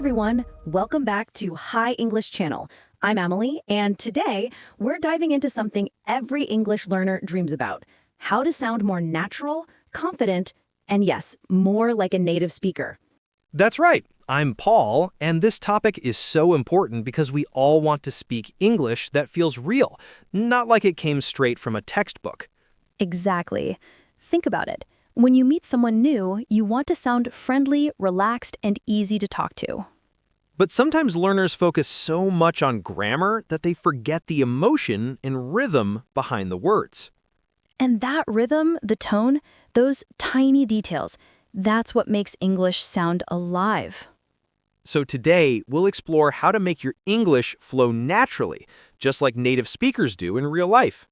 everyone, welcome back to Hi English Channel. I'm Emily, and today we're diving into something every English learner dreams about: how to sound more natural, confident, and yes, more like a native speaker. That's right. I'm Paul, and this topic is so important because we all want to speak English that feels real, not like it came straight from a textbook. Exactly. Think about it. When you meet someone new, you want to sound friendly, relaxed, and easy to talk to. But sometimes learners focus so much on grammar that they forget the emotion and rhythm behind the words. And that rhythm, the tone, those tiny details, that's what makes English sound alive. So today, we'll explore how to make your English flow naturally, just like native speakers do in real life.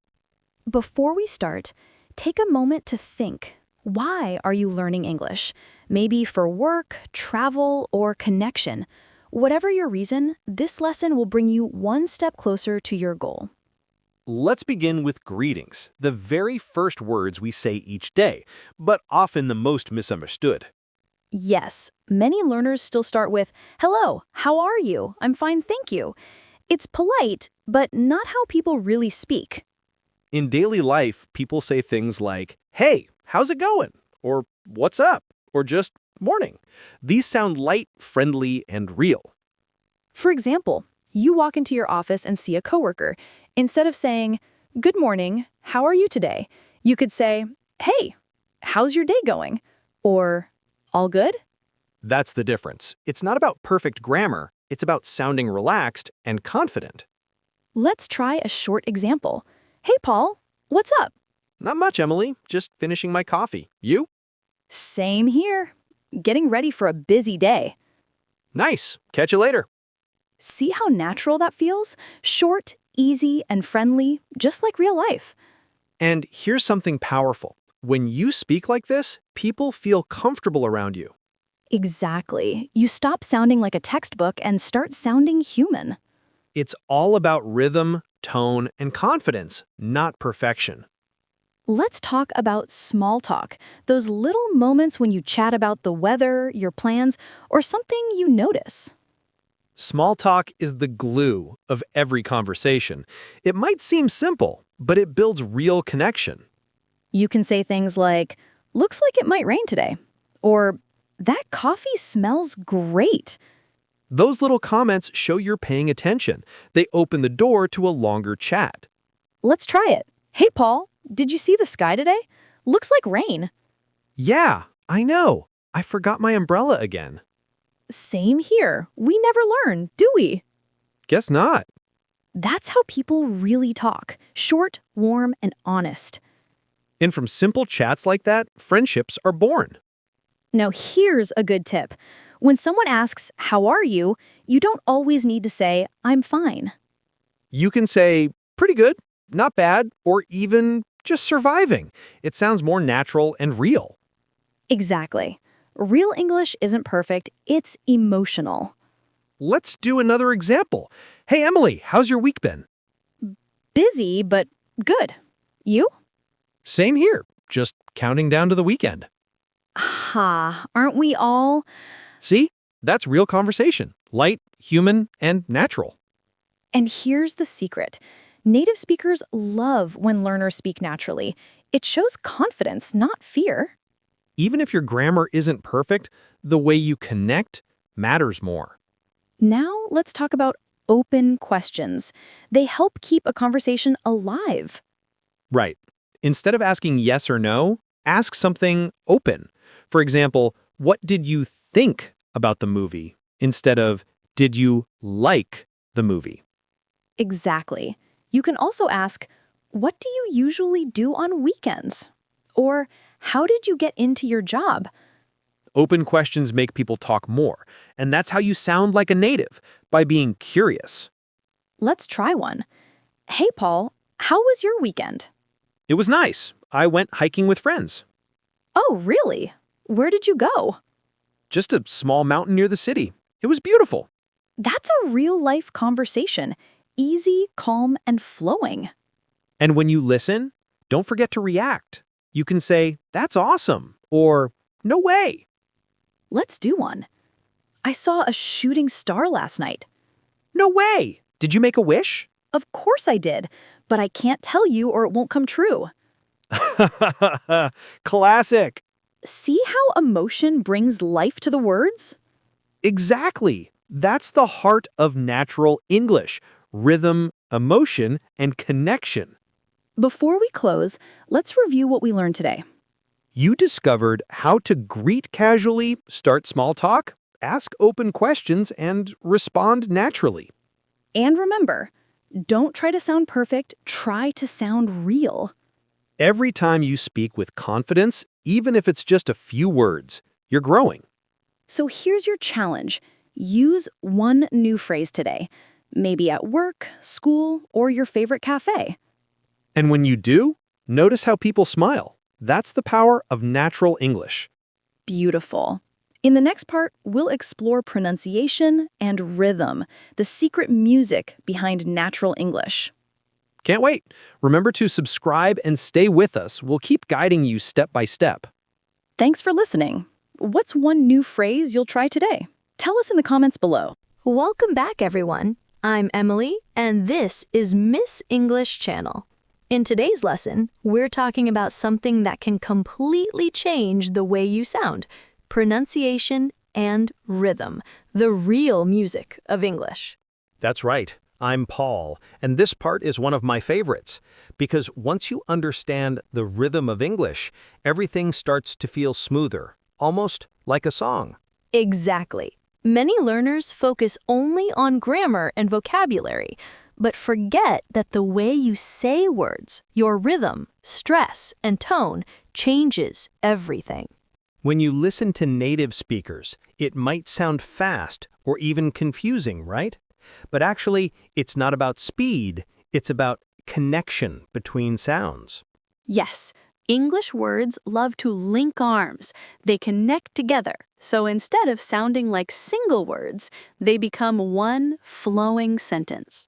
Before we start, take a moment to think. Why are you learning English? Maybe for work, travel, or connection. Whatever your reason, this lesson will bring you one step closer to your goal. Let's begin with greetings, the very first words we say each day, but often the most misunderstood. Yes, many learners still start with, "Hello, how are you? I'm fine, thank you." It's polite, but not how people really speak. In daily life, people say things like, "Hey, how's it going?" Or "What's up?" Or just "Morning." These sound light, friendly, and real. For example, you walk into your office and see a coworker. Instead of saying, "Good morning, how are you today?" you could say, "Hey, how's your day going?" Or, "All good?" That's the difference. It's not about perfect grammar, it's about sounding relaxed and confident. Let's try a short example. "Hey, Paul, what's up?" Not much, Emily. Just finishing my coffee. You? "Same here. Getting ready for a busy day." Nice. Catch you later. See how natural that feels? Short, easy, and friendly, just like real life. And here's something powerful. When you speak like this, people feel comfortable around you. Exactly. You stop sounding like a textbook and start sounding human. It's all about rhythm, tone, and confidence, not perfection. Let's talk about small talk, those little moments when you chat about the weather, your plans, or something you notice. Small talk is the glue of every conversation. It might seem simple, but it builds real connection. You can say things like, "Looks like it might rain today," or "That coffee smells great." Those little comments show you're paying attention. They open the door to a longer chat. Let's try it. "Hey, Paul, did you see the sky today? Looks like rain." Yeah, I know. I forgot my umbrella again. Same here. We never learn, do we? Guess not. That's how people really talk. Short, warm, and honest. And from simple chats like that, friendships are born. Now, here's a good tip. When someone asks, "How are you?" you don't always need to say, "I'm fine." You can say, pretty good, not bad, or even just surviving. It sounds more natural and real. Exactly. Real English isn't perfect, it's emotional. Let's do another example. Hey, Emily, how's your week been? Busy, but good. You? Same here, just counting down to the weekend. Ha, aren't we all? See? That's real conversation. Light, human, and natural. And here's the secret. Native speakers love when learners speak naturally. It shows confidence, not fear. Even if your grammar isn't perfect, the way you connect matters more. Now let's talk about open questions. They help keep a conversation alive. Right. Instead of asking yes or no, ask something open. For example, what did you think about the movie? Instead of, did you like the movie? Exactly. You can also ask, "What do you usually do on weekends?" Or, "How did you get into your job?" Open questions make people talk more, and that's how you sound like a native, by being curious. Let's try one. "Hey, Paul, how was your weekend?" It was nice. I went hiking with friends. "Oh, really? Where did you go?" Just a small mountain near the city. It was beautiful. That's a real-life conversation. Easy, calm, and flowing. And when you listen, don't forget to react. You can say, "That's awesome," or "No way." Let's do one. I saw a shooting star last night. No way! Did you make a wish? Of course I did, but I can't tell you or it won't come true. Classic. See how emotion brings life to the words? Exactly. That's the heart of natural English. Rhythm, emotion, and connection. Before we close, let's review what we learned today. You discovered how to greet casually, start small talk, ask open questions, and respond naturally. And remember, don't try to sound perfect, try to sound real. Every time you speak with confidence, even if it's just a few words, you're growing. So here's your challenge. Use one new phrase today, maybe at work, school, or your favorite cafe. And when you do, notice how people smile. That's the power of natural English. Beautiful. In the next part, we'll explore pronunciation and rhythm, the secret music behind natural English. Can't wait. Remember to subscribe and stay with us. We'll keep guiding you step by step. Thanks for listening. What's one new phrase you'll try today? Tell us in the comments below. Welcome back, everyone. I'm Emily, and this is Miss English Channel. In today's lesson, we're talking about something that can completely change the way you sound: pronunciation and rhythm, the real music of English. That's right. I'm Paul, and this part is one of my favorites, because once you understand the rhythm of English, everything starts to feel smoother, almost like a song. Exactly. Many learners focus only on grammar and vocabulary, but forget that the way you say words, your rhythm, stress, and tone changes everything. When you listen to native speakers, it might sound fast or even confusing, right? But actually, it's not about speed, it's about connection between sounds. Yes, English words love to link arms. They connect together. So instead of sounding like single words, they become one flowing sentence.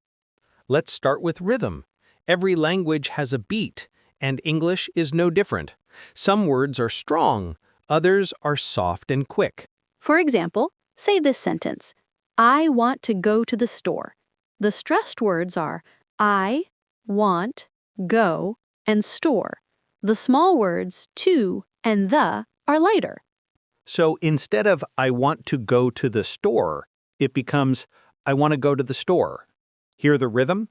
Let's start with rhythm. Every language has a beat, and English is no different. Some words are strong, others are soft and quick. For example, say this sentence: I want to go to the store. The stressed words are I, want, go, and store. The small words to and the are lighter. So instead of I want to go to the store, it becomes I want to go to the store. Hear the rhythm?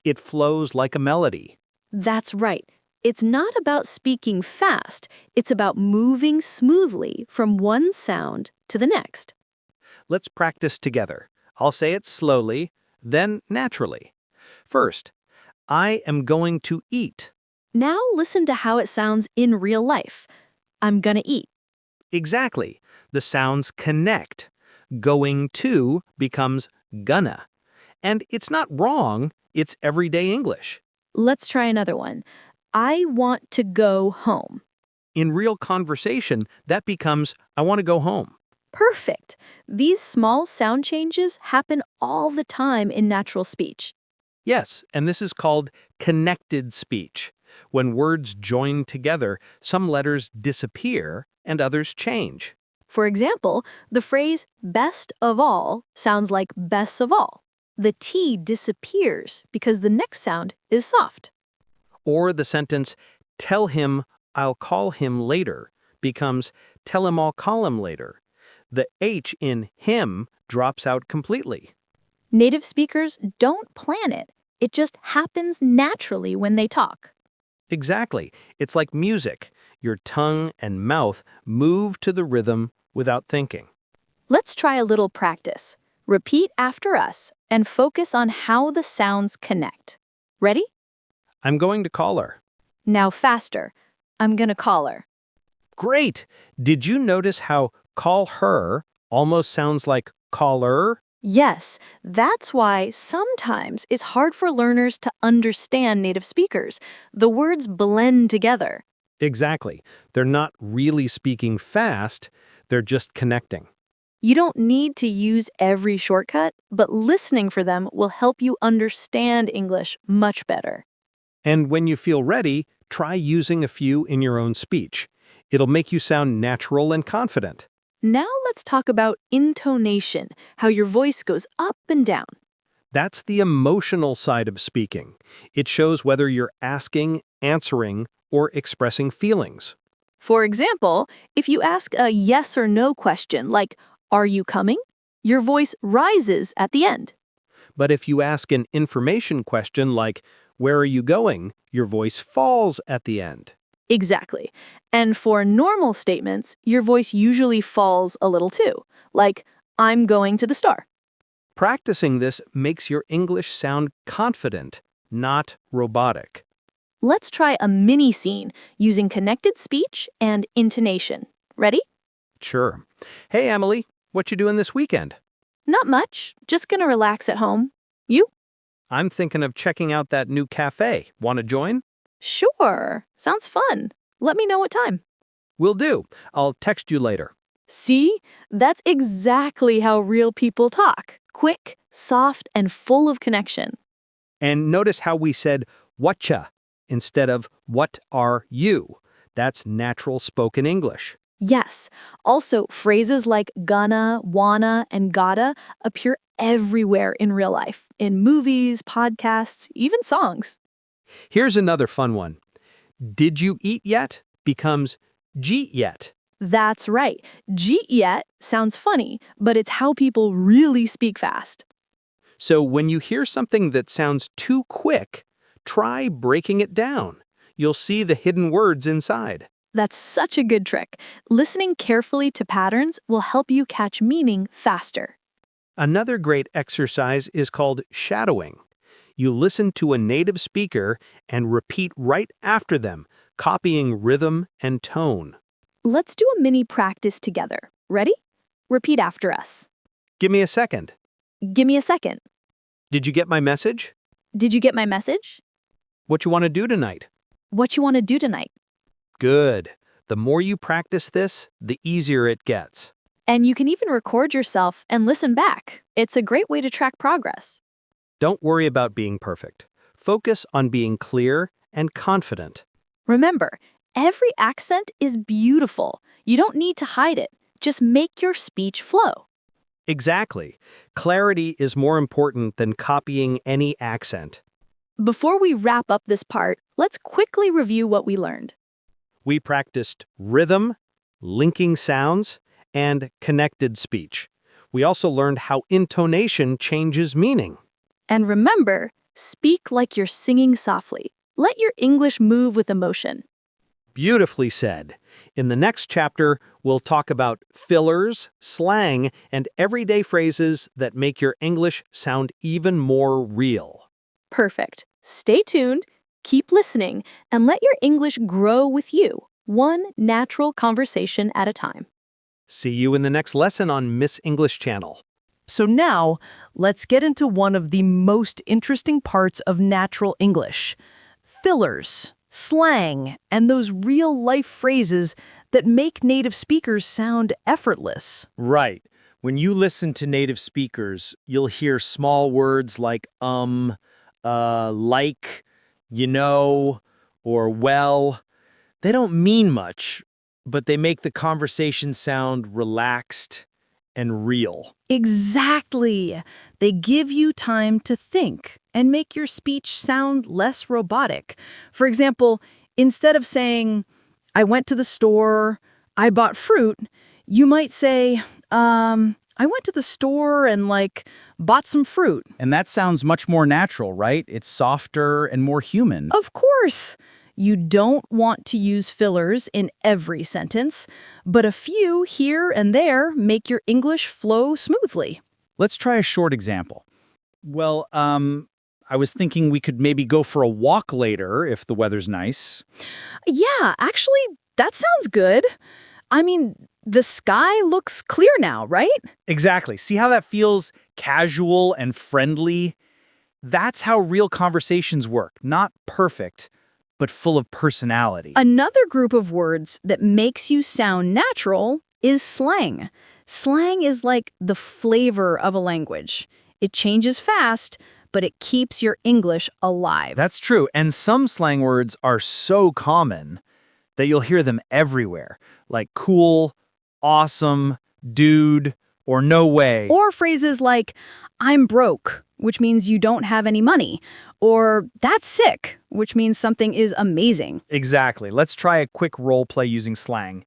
It flows like a melody. That's right. It's not about speaking fast. It's about moving smoothly from one sound to the next. Let's practice together. I'll say it slowly, then naturally. First, I am going to eat. Now listen to how it sounds in real life. I'm gonna eat. Exactly. The sounds connect. Going to becomes gonna. And it's not wrong, it's everyday English. Let's try another one. I want to go home. In real conversation, that becomes I want to go home. Perfect. These small sound changes happen all the time in natural speech. Yes, and this is called connected speech. When words join together, some letters disappear and others change. For example, the phrase best of all sounds like best of all. The T disappears because the next sound is soft. Or the sentence, tell him I'll call him later, becomes tell him I'll call him later. The H in him drops out completely. Native speakers don't plan it. It just happens naturally when they talk. Exactly. It's like music. Your tongue and mouth move to the rhythm without thinking. Let's try a little practice. Repeat after us and focus on how the sounds connect. Ready? I'm going to call her. Now faster. I'm gonna call her. Great! Did you notice how call her almost sounds like caller? Yes, that's why sometimes it's hard for learners to understand native speakers. The words blend together. Exactly. They're not really speaking fast, they're just connecting. You don't need to use every shortcut, but listening for them will help you understand English much better. And when you feel ready, try using a few in your own speech. It'll make you sound natural and confident. Now let's talk about intonation, how your voice goes up and down. That's the emotional side of speaking. It shows whether you're asking, answering, or expressing feelings. For example, if you ask a yes or no question like, "Are you coming?" your voice rises at the end. But if you ask an information question like, "Where are you going?" your voice falls at the end. Exactly. And for normal statements, your voice usually falls a little too, like, "I'm going to the store." Practicing this makes your English sound confident, not robotic. Let's try a mini scene using connected speech and intonation. Ready? Sure. Hey, Emily, what you doing this weekend? Not much. Just gonna relax at home. You? I'm thinking of checking out that new cafe. Want to join? Sure. Sounds fun. Let me know what time. Will do. I'll text you later. See? That's exactly how real people talk. Quick, soft, and full of connection. And notice how we said whatcha instead of what are you. That's natural spoken English. Yes. Also, phrases like gonna, wanna, and gotta appear everywhere in real life, in movies, podcasts, even songs. Here's another fun one. Did you eat yet becomes jeet yet. That's right. Jeet yet sounds funny, but it's how people really speak fast. So when you hear something that sounds too quick, try breaking it down. You'll see the hidden words inside. That's such a good trick. Listening carefully to patterns will help you catch meaning faster. Another great exercise is called shadowing. You listen to a native speaker and repeat right after them, copying rhythm and tone. Let's do a mini practice together. Ready? Repeat after us. Give me a second. Give me a second. Did you get my message? Did you get my message? What you want to do tonight? What you want to do tonight? Good. The more you practice this, the easier it gets. And you can even record yourself and listen back. It's a great way to track progress. Don't worry about being perfect. Focus on being clear and confident. Remember, every accent is beautiful. You don't need to hide it. Just make your speech flow. Exactly. Clarity is more important than copying any accent. Before we wrap up this part, let's quickly review what we learned. We practiced rhythm, linking sounds, and connected speech. We also learned how intonation changes meaning. And remember, speak like you're singing softly. Let your English move with emotion. Beautifully said. In the next chapter, we'll talk about fillers, slang, and everyday phrases that make your English sound even more real. Perfect. Stay tuned, keep listening, and let your English grow with you, one natural conversation at a time. See you in the next lesson on Miss English Channel. So now, let's get into one of the most interesting parts of natural English. Fillers, slang, and those real-life phrases that make native speakers sound effortless. Right. When you listen to native speakers, you'll hear small words like like, you know, or well. They don't mean much, but they make the conversation sound relaxed and real. Exactly. They give you time to think and make your speech sound less robotic. For example, instead of saying, "I went to the store, I bought fruit," you might say, "I went to the store and, bought some fruit." And that sounds much more natural, right? It's softer and more human. Of course. You don't want to use fillers in every sentence, but a few here and there make your English flow smoothly. Let's try a short example. Well, I was thinking we could maybe go for a walk later if the weather's nice. Yeah, actually, that sounds good. I mean, the sky looks clear now, right? Exactly. See how that feels casual and friendly? That's how real conversations work. Not perfect, but full of personality. Another group of words that makes you sound natural is slang. Slang is like the flavor of a language. It changes fast, but it keeps your English alive. That's true. And some slang words are so common that you'll hear them everywhere, like cool, awesome, dude, or no way. Or phrases like, I'm broke, which means you don't have any money. Or that's sick, which means something is amazing. Exactly. Let's try a quick role play using slang.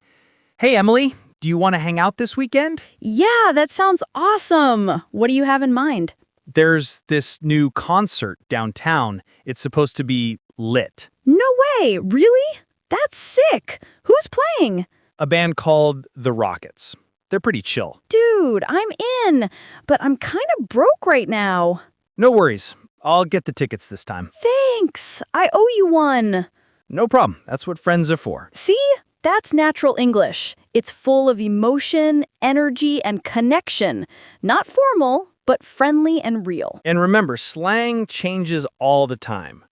Hey, Emily, do you want to hang out this weekend? Yeah, that sounds awesome. What do you have in mind? There's this new concert downtown. It's supposed to be lit. No way, really? That's sick. Who's playing? A band called The Rockets. They're pretty chill. Dude, I'm in, but I'm kind of broke right now. No worries. I'll get the tickets this time. Thanks. I owe you one. No problem. That's what friends are for. See? That's natural English. It's full of emotion, energy, and connection. Not formal, but friendly and real. And remember, slang changes all the time.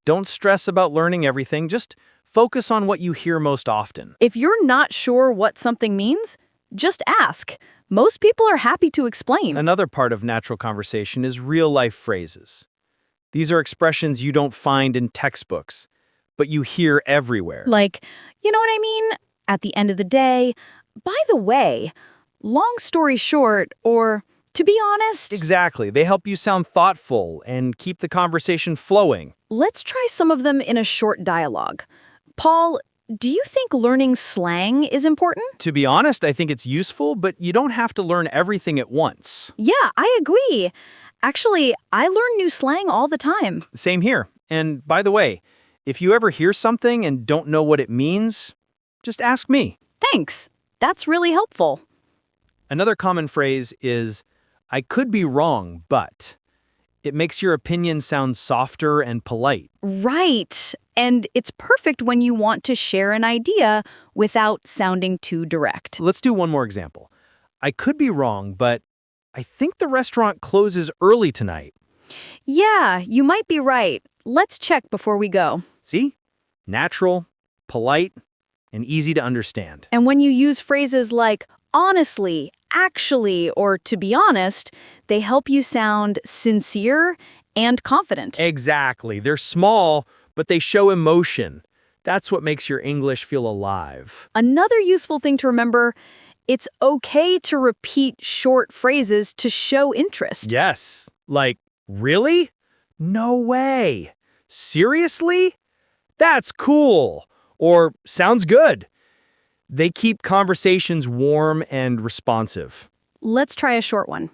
Don't stress about learning everything. Just focus on what you hear most often. If you're not sure what something means, just ask. Most people are happy to explain. Another part of natural conversation is real-life phrases. These are expressions you don't find in textbooks, but you hear everywhere. Like, you know what I mean? At the end of the day, by the way, long story short, or to be honest, Exactly. They help you sound thoughtful and keep the conversation flowing. let's try some of them in a short dialogue. Paul, do you think learning slang is important? To be honest, I think it's useful, but you don't have to learn everything at once. Yeah, I agree. Actually, I learn new slang all the time. Same here. And by the way, if you ever hear something and don't know what it means, just ask me. Thanks. That's really helpful. Another common phrase is, I could be wrong, but. It makes your opinion sound softer and polite. Right. And it's perfect when you want to share an idea without sounding too direct. Let's do one more example. I could be wrong, but I think the restaurant closes early tonight. Yeah, you might be right. Let's check before we go. See? Natural, polite, and easy to understand. And when you use phrases like honestly, actually, or to be honest, they help you sound sincere and confident. Exactly. They're small, but they show emotion. That's what makes your English feel alive. Another useful thing to remember, it's okay to repeat short phrases to show interest. Yes. Like, really? No way. Seriously? That's cool. Or sounds good. They keep conversations warm and responsive. Let's try a short one.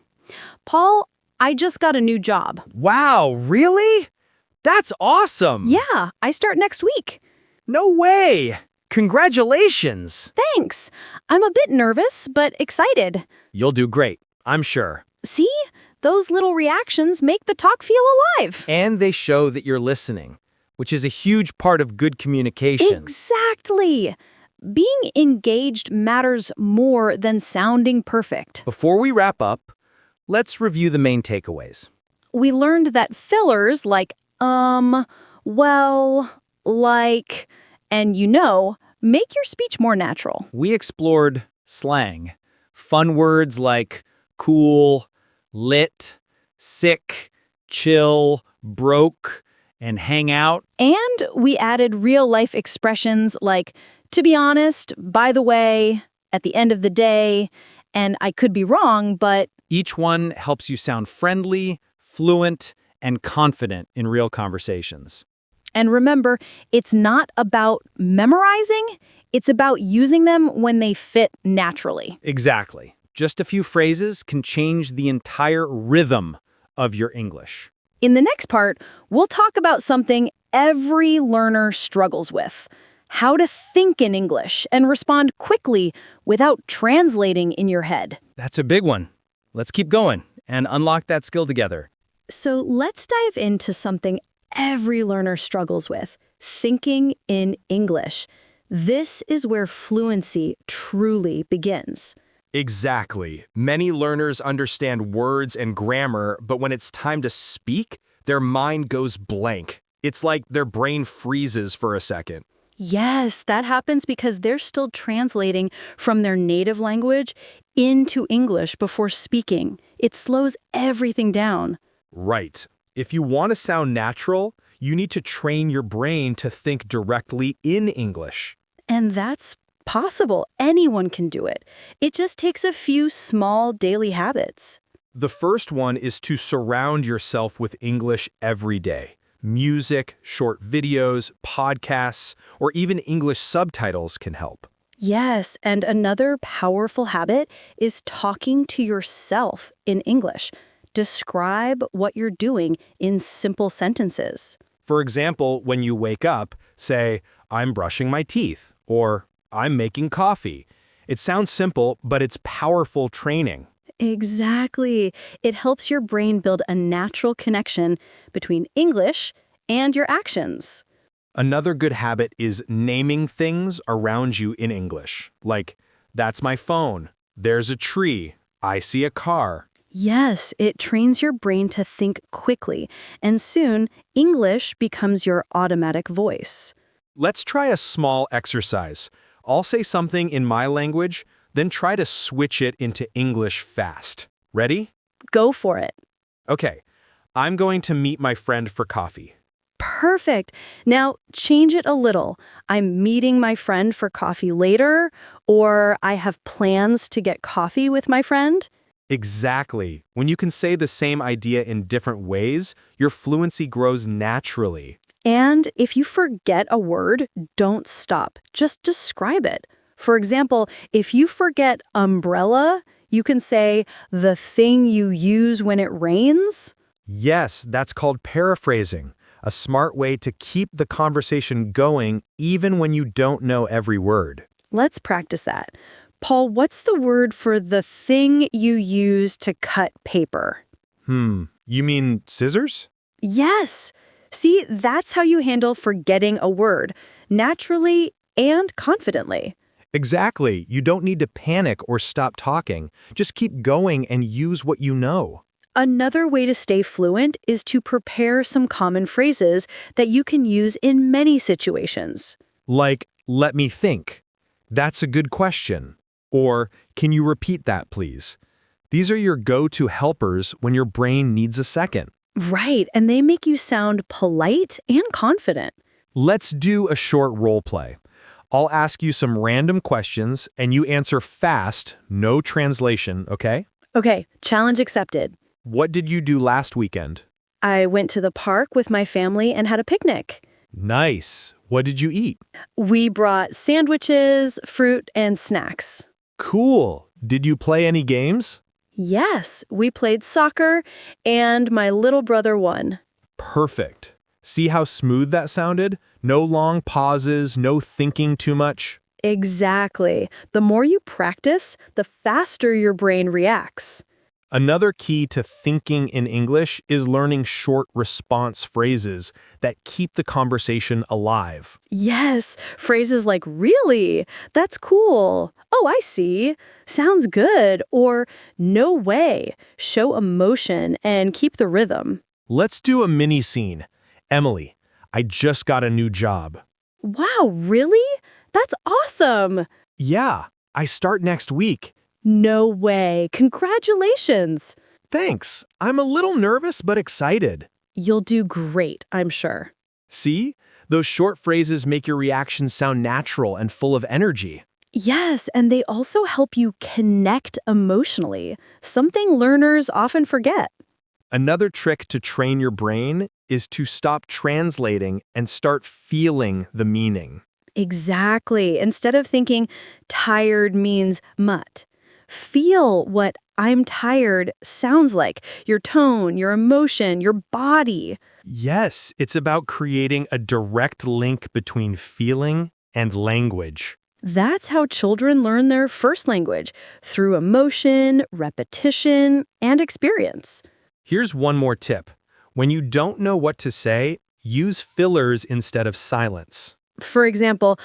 Paul, I just got a new job. Wow, really? That's awesome. Yeah, I start next week. No way. Congratulations. Thanks. I'm a bit nervous, but excited. You'll do great, I'm sure. See? Those little reactions make the talk feel alive. And they show that you're listening, which is a huge part of good communication. Exactly. Being engaged matters more than sounding perfect. Before we wrap up, let's review the main takeaways. We learned that fillers like well, like, and make your speech more natural. We explored slang, fun words like cool, lit, sick, chill, broke, and hang out. And we added real-life expressions like, to be honest, by the way, at the end of the day, and I could be wrong, but... Each one helps you sound friendly, fluent, and confident in real conversations. And remember, it's not about memorizing, it's about using them when they fit naturally. Exactly. Just a few phrases can change the entire rhythm of your English. In the next part, we'll talk about something every learner struggles with: how to think in English and respond quickly without translating in your head. That's a big one. Let's keep going and unlock that skill together. So let's dive into something every learner struggles with: thinking in English. This is where fluency truly begins. Exactly. Many learners understand words and grammar, but when it's time to speak, their mind goes blank. It's like their brain freezes for a second. Yes, that happens because they're still translating from their native language into English before speaking. It slows everything down. Right. If you want to sound natural, you need to train your brain to think directly in English. And that's possible. Anyone can do it. It just takes a few small daily habits. The first one is to surround yourself with English every day. Music, short videos, podcasts, or even English subtitles can help. Yes, and another powerful habit is talking to yourself in English. Describe what you're doing in simple sentences. For example, when you wake up, say, "I'm brushing my teeth," or "I'm making coffee." It sounds simple, but it's powerful training. Exactly. It helps your brain build a natural connection between English and your actions. Another good habit is naming things around you in English, like, "That's my phone," "There's a tree," "I see a car." Yes, it trains your brain to think quickly, and soon English becomes your automatic voice. Let's try a small exercise. I'll say something in my language, then try to switch it into English fast. Ready? Go for it. Okay, I'm going to meet my friend for coffee. Perfect. Now change it a little. I'm meeting my friend for coffee later, or I have plans to get coffee with my friend. Exactly. When you can say the same idea in different ways, your fluency grows naturally. And if you forget a word, don't stop. Just describe it. For example, if you forget umbrella, you can say the thing you use when it rains. Yes, that's called paraphrasing, a smart way to keep the conversation going even when you don't know every word. Let's practice that. Paul, what's the word for the thing you use to cut paper? You mean scissors? Yes. See, that's how you handle forgetting a word, naturally and confidently. Exactly. You don't need to panic or stop talking. Just keep going and use what you know. Another way to stay fluent is to prepare some common phrases that you can use in many situations. Like, "Let me think." "That's a good question." Or, "Can you repeat that, please?" These are your go-to helpers when your brain needs a second. Right, and they make you sound polite and confident. Let's do a short role play. I'll ask you some random questions and you answer fast, no translation, okay? Okay, challenge accepted. What did you do last weekend? I went to the park with my family and had a picnic. Nice. What did you eat? We brought sandwiches, fruit, and snacks. Cool. Did you play any games? Yes, we played soccer, and my little brother won. Perfect. See how smooth that sounded? No long pauses, no thinking too much. Exactly. The more you practice, the faster your brain reacts. Another key to thinking in English is learning short response phrases that keep the conversation alive. Yes, phrases like really, that's cool, oh, I see, sounds good, or no way, show emotion and keep the rhythm. Let's do a mini scene. Emily, I just got a new job. Wow, really? That's awesome. Yeah, I start next week. No way, congratulations. Thanks. I'm a little nervous but excited. You'll do great, I'm sure. See? Those short phrases make your reactions sound natural and full of energy. Yes, and they also help you connect emotionally, something learners often forget. Another trick to train your brain is to stop translating and start feeling the meaning. Exactly. Instead of thinking tired means mutt, feel what I'm tired sounds like, your tone, your emotion, your body. Yes, it's about creating a direct link between feeling and language. That's how children learn their first language, through emotion, repetition, and experience. Here's one more tip. When you don't know what to say, use fillers instead of silence. For example,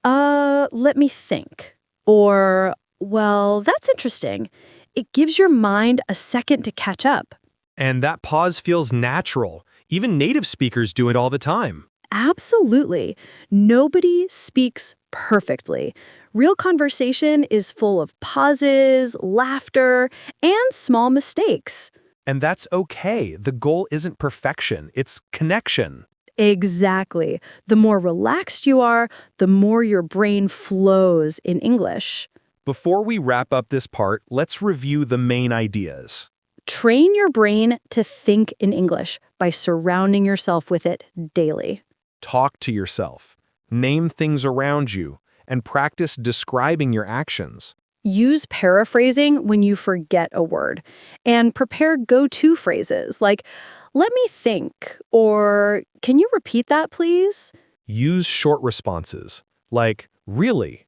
let me think. Or, well, that's interesting. It gives your mind a second to catch up. And that pause feels natural. Even native speakers do it all the time. Absolutely. Nobody speaks perfectly. Real conversation is full of pauses, laughter, and small mistakes. And that's okay. The goal isn't perfection, it's connection. Exactly. The more relaxed you are, the more your brain flows in English. Before we wrap up this part, let's review the main ideas. Train your brain to think in English by surrounding yourself with it daily. Talk to yourself. Name things around you, and practice describing your actions. Use paraphrasing when you forget a word, and prepare go-to phrases like, let me think, or can you repeat that, please? Use short responses, like, really?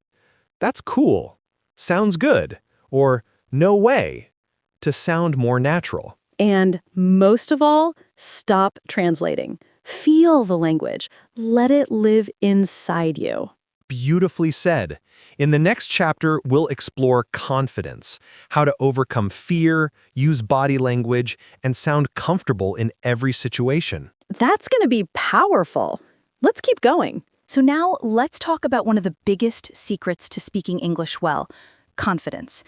That's cool. Sounds good. Or, no way, to sound more natural. And most of all, stop translating. Feel the language. Let it live inside you. Beautifully said. In the next chapter, we'll explore confidence, how to overcome fear, use body language, and sound comfortable in every situation. That's going to be powerful. Let's keep going. So now let's talk about one of the biggest secrets to speaking English well, confidence.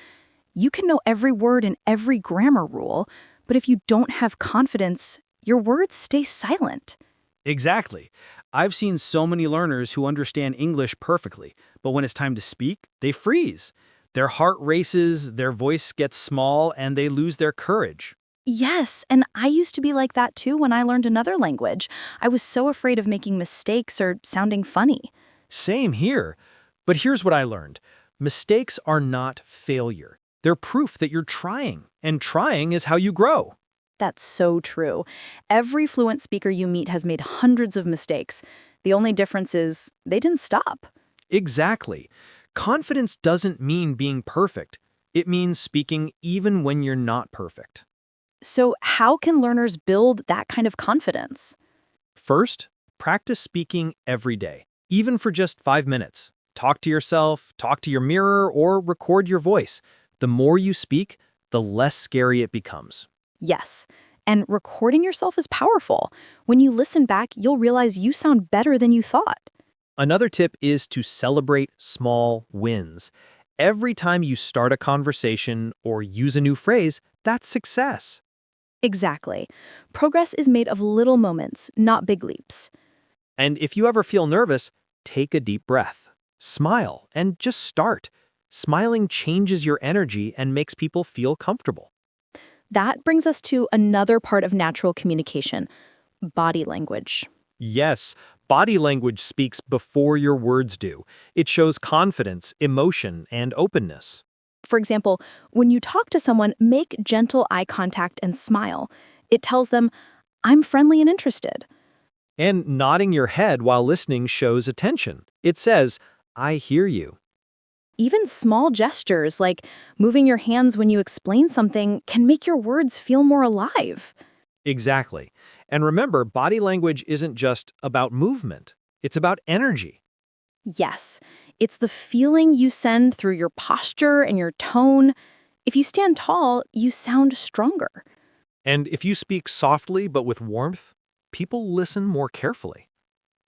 You can know every word and every grammar rule, but if you don't have confidence, your words stay silent. Exactly. I've seen so many learners who understand English perfectly, but when it's time to speak, they freeze. Their heart races, their voice gets small, and they lose their courage. Yes, and I used to be like that too when I learned another language. I was so afraid of making mistakes or sounding funny. Same here. But here's what I learned. Mistakes are not failure. They're proof that you're trying, and trying is how you grow. That's so true. Every fluent speaker you meet has made hundreds of mistakes. The only difference is they didn't stop. Exactly. Confidence doesn't mean being perfect. It means speaking even when you're not perfect. So how can learners build that kind of confidence? First, practice speaking every day, even for just 5 minutes. Talk to yourself, talk to your mirror, or record your voice. The more you speak, the less scary it becomes. Yes. And recording yourself is powerful. When you listen back, you'll realize you sound better than you thought. Another tip is to celebrate small wins. Every time you start a conversation or use a new phrase, that's success. Exactly. Progress is made of little moments, not big leaps. And if you ever feel nervous, take a deep breath. Smile and just start. Smiling changes your energy and makes people feel comfortable. That brings us to another part of natural communication, body language. Yes, body language speaks before your words do. It shows confidence, emotion, and openness. For example, when you talk to someone, make gentle eye contact and smile. It tells them, I'm friendly and interested. And nodding your head while listening shows attention. It says, I hear you. Even small gestures like moving your hands when you explain something can make your words feel more alive. Exactly. And remember, body language isn't just about movement. It's about energy. Yes, it's the feeling you send through your posture and your tone. If you stand tall, you sound stronger. And if you speak softly but with warmth, people listen more carefully.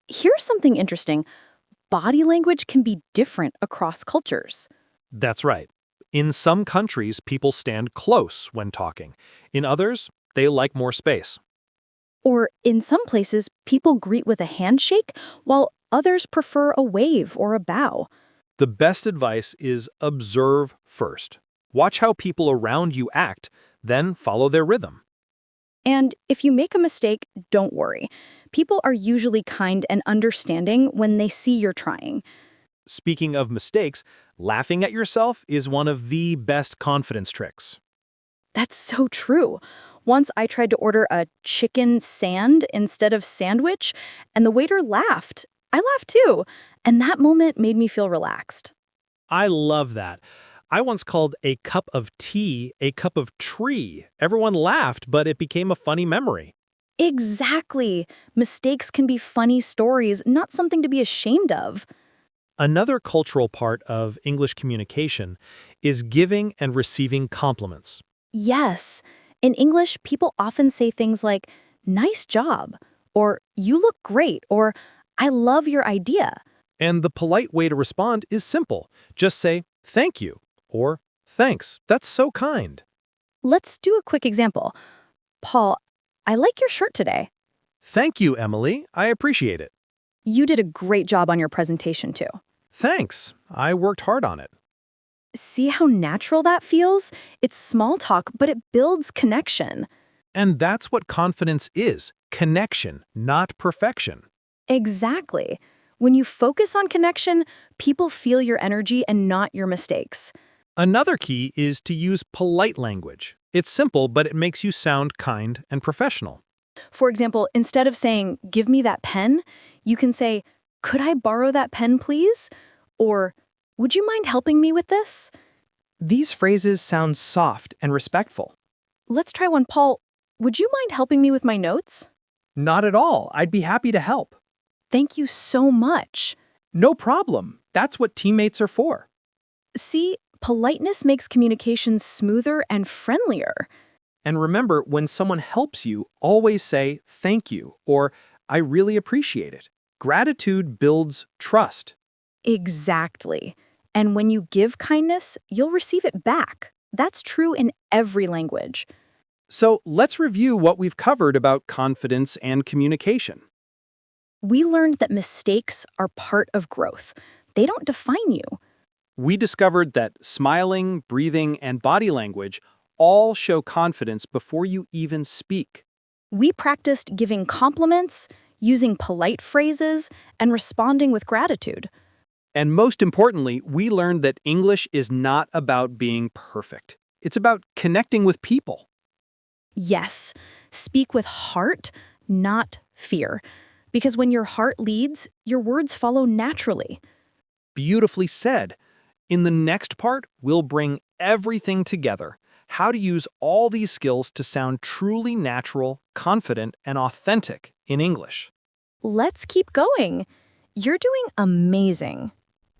Here's something interesting. Body language can be different across cultures. That's right. In some countries, people stand close when talking. In others, they like more space. Or in some places, people greet with a handshake, while others prefer a wave or a bow. The best advice is observe first. Watch how people around you act, then follow their rhythm. And if you make a mistake, don't worry. People are usually kind and understanding when they see you're trying. Speaking of mistakes, laughing at yourself is one of the best confidence tricks. That's so true. Once I tried to order a chicken sand instead of sandwich, and the waiter laughed. I laughed too, and that moment made me feel relaxed. I love that. I once called a cup of tea a cup of tree. Everyone laughed, but it became a funny memory. Exactly. Mistakes can be funny stories, not something to be ashamed of. Another cultural part of English communication is giving and receiving compliments. Yes. In English, people often say things like, nice job, or you look great, or I love your idea. And the polite way to respond is simple. Just say, thank you, or thanks, that's so kind. Let's do a quick example. Paul, I like your shirt today. Thank you, Emily. I appreciate it. You did a great job on your presentation, too. Thanks. I worked hard on it. See how natural that feels? It's small talk, but it builds connection. And that's what confidence is. Connection, not perfection. Exactly. When you focus on connection, people feel your energy and not your mistakes. Another key is to use polite language. It's simple, but it makes you sound kind and professional. For example, instead of saying, "Give me that pen," you can say, "Could I borrow that pen, please?" Or, "Would you mind helping me with this?" These phrases sound soft and respectful. Let's try one, Paul. "Would you mind helping me with my notes?" Not at all. I'd be happy to help. Thank you so much. No problem. That's what teammates are for. See, politeness makes communication smoother and friendlier. And remember, when someone helps you, always say thank you or I really appreciate it. Gratitude builds trust. Exactly. And when you give kindness, you'll receive it back. That's true in every language. So let's review what we've covered about confidence and communication. We learned that mistakes are part of growth. They don't define you. We discovered that smiling, breathing, and body language all show confidence before you even speak. We practiced giving compliments, using polite phrases, and responding with gratitude. And most importantly, we learned that English is not about being perfect. It's about connecting with people. Yes, speak with heart, not fear. Because when your heart leads, your words follow naturally. Beautifully said. In the next part, we'll bring everything together. How to use all these skills to sound truly natural, confident, and authentic in English. Let's keep going. You're doing amazing.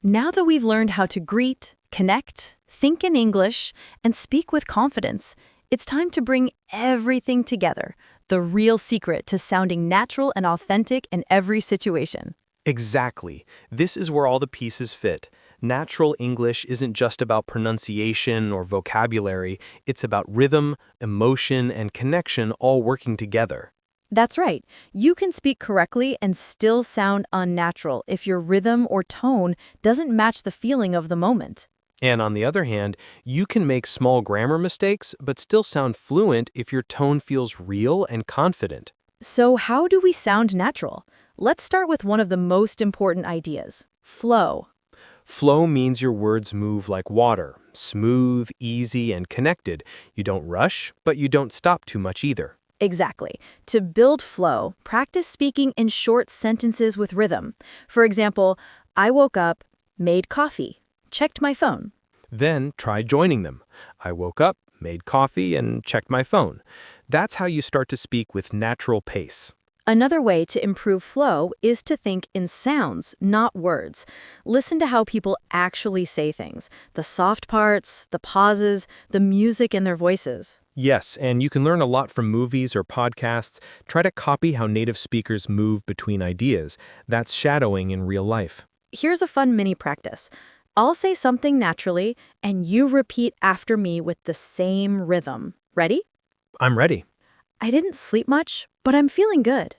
Now that we've learned how to greet, connect, think in English, and speak with confidence, it's time to bring everything together, the real secret to sounding natural and authentic in every situation. Exactly. This is where all the pieces fit. Natural English isn't just about pronunciation or vocabulary, it's about rhythm, emotion, and connection all working together. That's right. You can speak correctly and still sound unnatural if your rhythm or tone doesn't match the feeling of the moment. And on the other hand, you can make small grammar mistakes but still sound fluent if your tone feels real and confident. So how do we sound natural? Let's start with one of the most important ideas, flow. Flow means your words move like water, smooth, easy, and connected. You don't rush, but you don't stop too much either. Exactly. To build flow, practice speaking in short sentences with rhythm. For example, I woke up, made coffee, checked my phone. Then try joining them. I woke up, made coffee, and checked my phone. That's how you start to speak with natural pace. Another way to improve flow is to think in sounds, not words. Listen to how people actually say things, the soft parts, the pauses, the music in their voices. Yes, and you can learn a lot from movies or podcasts. Try to copy how native speakers move between ideas. That's shadowing in real life. Here's a fun mini practice. I'll say something naturally, and you repeat after me with the same rhythm. Ready? I'm ready. I didn't sleep much, but I'm feeling good.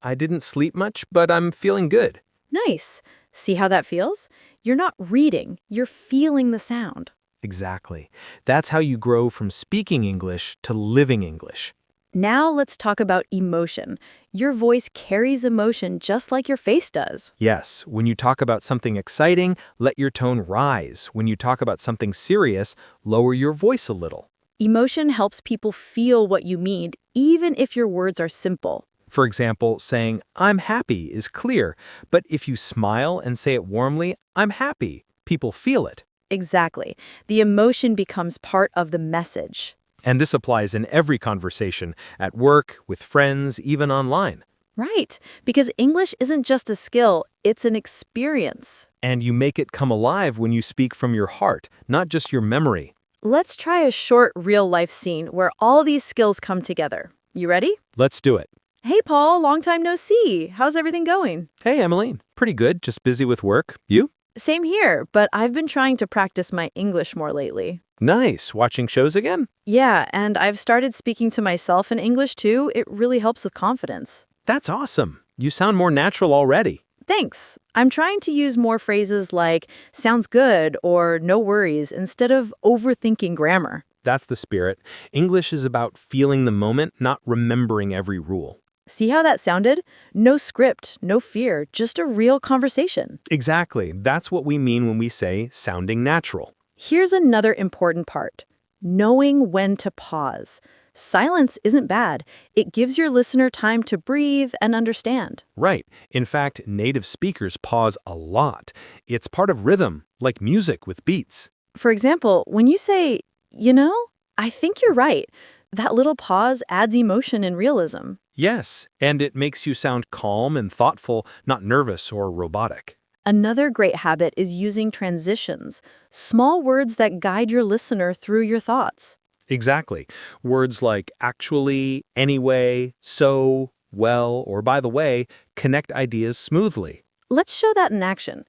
I didn't sleep much, but I'm feeling good. Nice. See how that feels? You're not reading, you're feeling the sound. Exactly. That's how you grow from speaking English to living English. Now let's talk about emotion. Your voice carries emotion just like your face does. Yes, when you talk about something exciting, let your tone rise. When you talk about something serious, lower your voice a little. Emotion helps people feel what you mean, even if your words are simple. For example, saying, I'm happy is clear, but if you smile and say it warmly, I'm happy, people feel it. Exactly. The emotion becomes part of the message. And this applies in every conversation, at work, with friends, even online. Right, because English isn't just a skill, it's an experience. And you make it come alive when you speak from your heart, not just your memory. Let's try a short real-life scene where all these skills come together. You ready? Let's do it. Hey, Paul, long time no see. How's everything going? Hey, Emily. Pretty good, just busy with work. You? Same here, but I've been trying to practice my English more lately. Nice. Watching shows again? Yeah, and I've started speaking to myself in English too. It really helps with confidence. That's awesome. You sound more natural already. Thanks. I'm trying to use more phrases like sounds good or no worries instead of overthinking grammar. That's the spirit. English is about feeling the moment, not remembering every rule. See how that sounded? No script, no fear, just a real conversation. Exactly. That's what we mean when we say sounding natural. Here's another important part. Knowing when to pause. Silence isn't bad. It gives your listener time to breathe and understand. Right. In fact, native speakers pause a lot. It's part of rhythm, like music with beats. For example, when you say, you know, I think you're right, that little pause adds emotion and realism. Yes, and it makes you sound calm and thoughtful, not nervous or robotic. Another great habit is using transitions, small words that guide your listener through your thoughts. Exactly. Words like actually, anyway, so, well, or by the way connect ideas smoothly. Let's show that in action.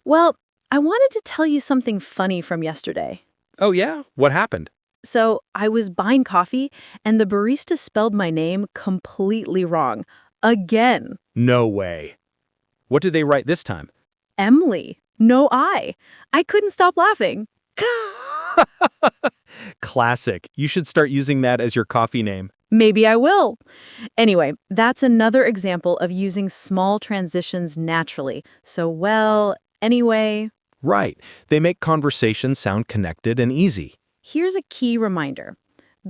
Well, I wanted to tell you something funny from yesterday. Oh yeah? What happened? So I was buying coffee, and the barista spelled my name completely wrong. Again. No way. What did they write this time? Emily. No I. I couldn't stop laughing. Classic. You should start using that as your coffee name. Maybe I will. Anyway, that's another example of using small transitions naturally. So, well, anyway, Right. They make conversation sound connected and easy. here's a key reminder.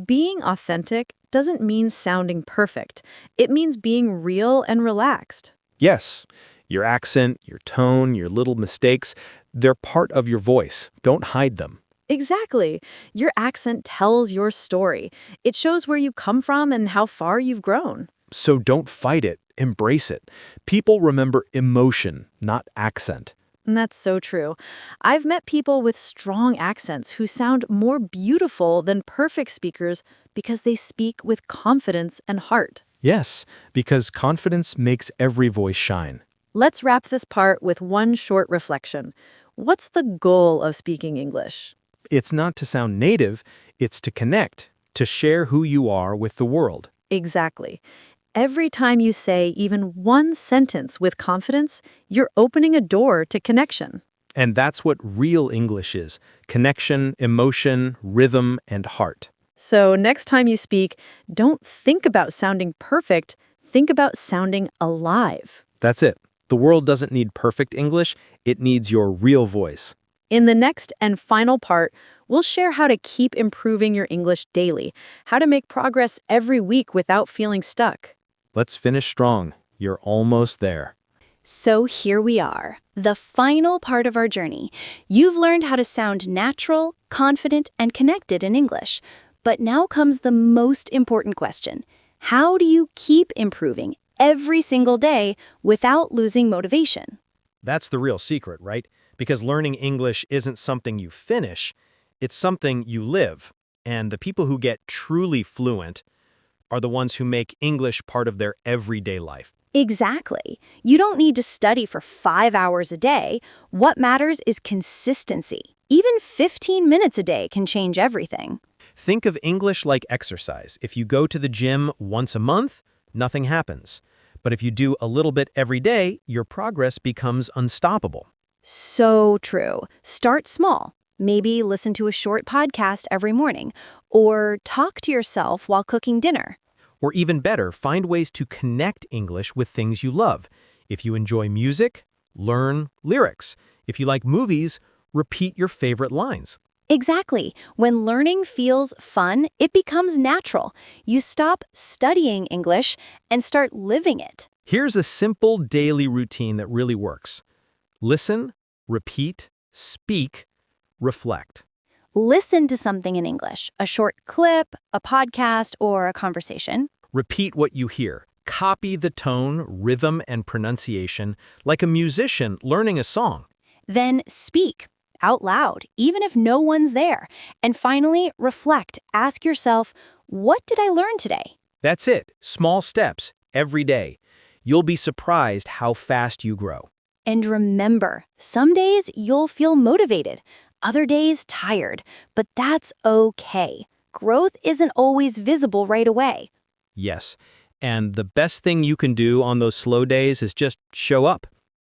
Being authentic doesn't mean sounding perfect. It means being real and relaxed. Yes. Your accent, your tone, your little mistakes, they're part of your voice. Don't hide them. Exactly. Your accent tells your story. It shows where you come from and how far you've grown. So don't fight it. Embrace it. People remember emotion, not accent. And that's so true. I've met people with strong accents who sound more beautiful than perfect speakers because they speak with confidence and heart. Yes, because confidence makes every voice shine. Let's wrap this part with one short reflection. What's the goal of speaking English? It's not to sound native, it's to connect, to share who you are with the world. Exactly. Every time you say even one sentence with confidence, you're opening a door to connection. And that's what real English is: connection, emotion, rhythm, and heart. So next time you speak, don't think about sounding perfect, think about sounding alive. That's it. The world doesn't need perfect English, it needs your real voice. In the next and final part, we'll share how to keep improving your English daily, how to make progress every week without feeling stuck. Let's finish strong. You're almost there. So here we are, the final part of our journey. You've learned how to sound natural, confident, and connected in English. But now comes the most important question. How do you keep improving every single day without losing motivation? That's the real secret, right? Because learning English isn't something you finish, it's something you live. And the people who get truly fluent are the ones who make English part of their everyday life. Exactly. You don't need to study for 5 hours a day. What matters is consistency. Even 15 minutes a day can change everything. Think of English like exercise. If you go to the gym once a month, nothing happens. But if you do a little bit every day, your progress becomes unstoppable. So true. Start small. Maybe listen to a short podcast every morning, or talk to yourself while cooking dinner. Or even better, find ways to connect English with things you love. If you enjoy music, learn lyrics. If you like movies, repeat your favorite lines. Exactly. When learning feels fun, it becomes natural. You stop studying English and start living it. Here's a simple daily routine that really works. Listen, repeat, speak, reflect. Listen to something in English, a short clip, a podcast, or a conversation. Repeat what you hear. Copy the tone, rhythm, and pronunciation like a musician learning a song. Then speak out loud, even if no one's there. And finally, reflect. Ask yourself, what did I learn today? That's it. Small steps, every day. You'll be surprised how fast you grow. And remember, some days you'll feel motivated, other days tired, but that's okay. Growth isn't always visible right away. Yes, And the best thing you can do on those slow days is just show up.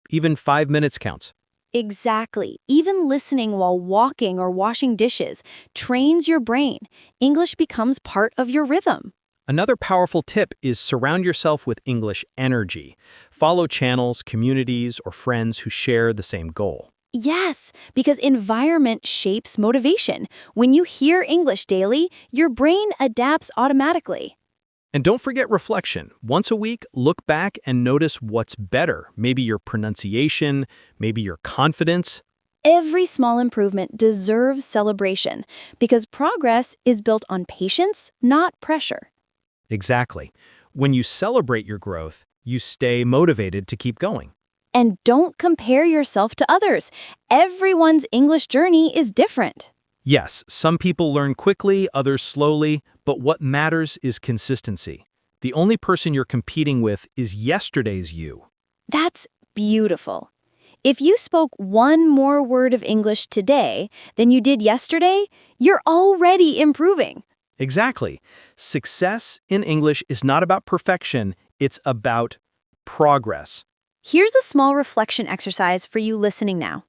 Even 5 minutes counts. Exactly. Even listening while walking or washing dishes trains your brain. English becomes part of your rhythm. Another powerful tip is surround yourself with English energy. Follow channels, communities, or friends who share the same goal. Yes, because environment shapes motivation. When you hear English daily, your brain adapts automatically. And don't forget reflection. Once a week, look back and notice what's better. Maybe your pronunciation, maybe your confidence. Every small improvement deserves celebration because progress is built on patience, not pressure. Exactly. When you celebrate your growth, you stay motivated to keep going. And don't compare yourself to others. Everyone's English journey is different. Yes, some people learn quickly, others slowly, but what matters is consistency. The only person you're competing with is yesterday's you. That's beautiful. If you spoke one more word of English today than you did yesterday, you're already improving. Exactly. Success in English is not about perfection, it's about progress. Here's a small reflection exercise for you listening now.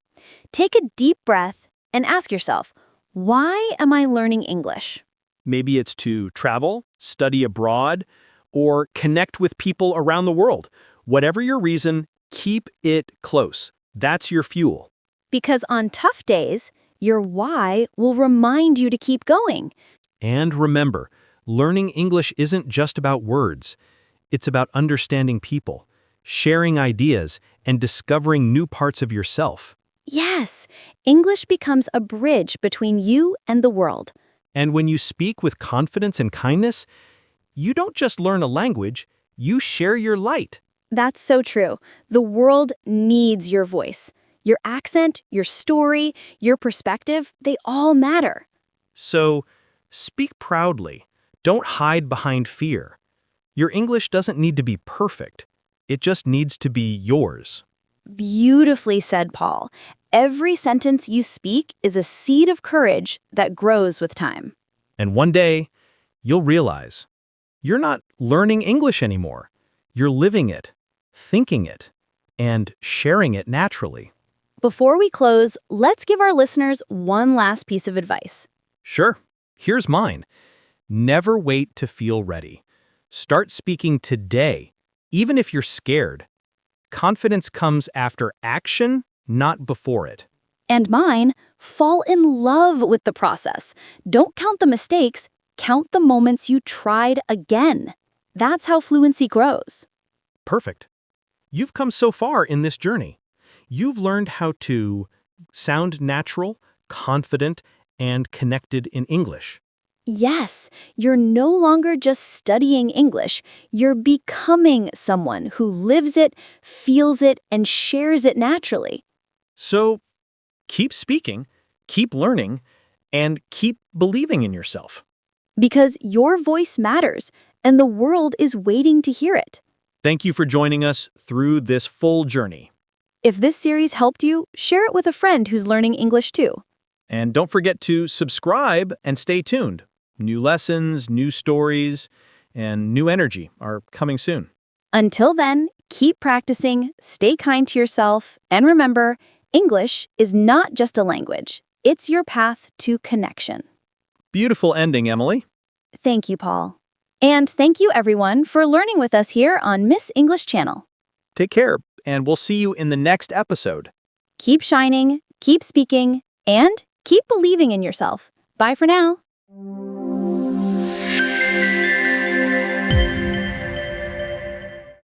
Take a deep breath and ask yourself, why am I learning English? Maybe it's to travel, study abroad, or connect with people around the world. Whatever your reason, keep it close. That's your fuel. Because on tough days, your why will remind you to keep going. And remember, learning English isn't just about words. It's about understanding people, sharing ideas, and discovering new parts of yourself. Yes, English becomes a bridge between you and the world. And when you speak with confidence and kindness, you don't just learn a language, you share your light. That's so true. The world needs your voice. Your accent, your story, your perspective, they all matter. So, speak proudly. Don't hide behind fear. Your English doesn't need to be perfect. It just needs to be yours. Beautifully said, Paul. Every sentence you speak is a seed of courage that grows with time. And one day, you'll realize you're not learning English anymore. You're living it, thinking it, and sharing it naturally. Before we close, let's give our listeners one last piece of advice. Sure, here's mine. Never wait to feel ready. Start speaking today, even if you're scared. Confidence comes after action, not before it. And mine, fall in love with the process. Don't count the mistakes, count the moments you tried again. That's how fluency grows. Perfect. You've come so far in this journey. You've learned how to sound natural, confident, and connected in English. Yes, you're no longer just studying English. You're becoming someone who lives it, feels it, and shares it naturally. So, keep speaking, keep learning, and keep believing in yourself. Because your voice matters, and the world is waiting to hear it. Thank you for joining us through this full journey. If this series helped you, share it with a friend who's learning English too. And don't forget to subscribe and stay tuned. New lessons, new stories, and new energy are coming soon. Until then, keep practicing, stay kind to yourself, and remember, English is not just a language. It's your path to connection. Beautiful ending, Emily. Thank you, Paul. And thank you, everyone, for learning with us here on Miss English Channel. Take care, and we'll see you in the next episode. Keep shining, keep speaking, and keep believing in yourself. Bye for now.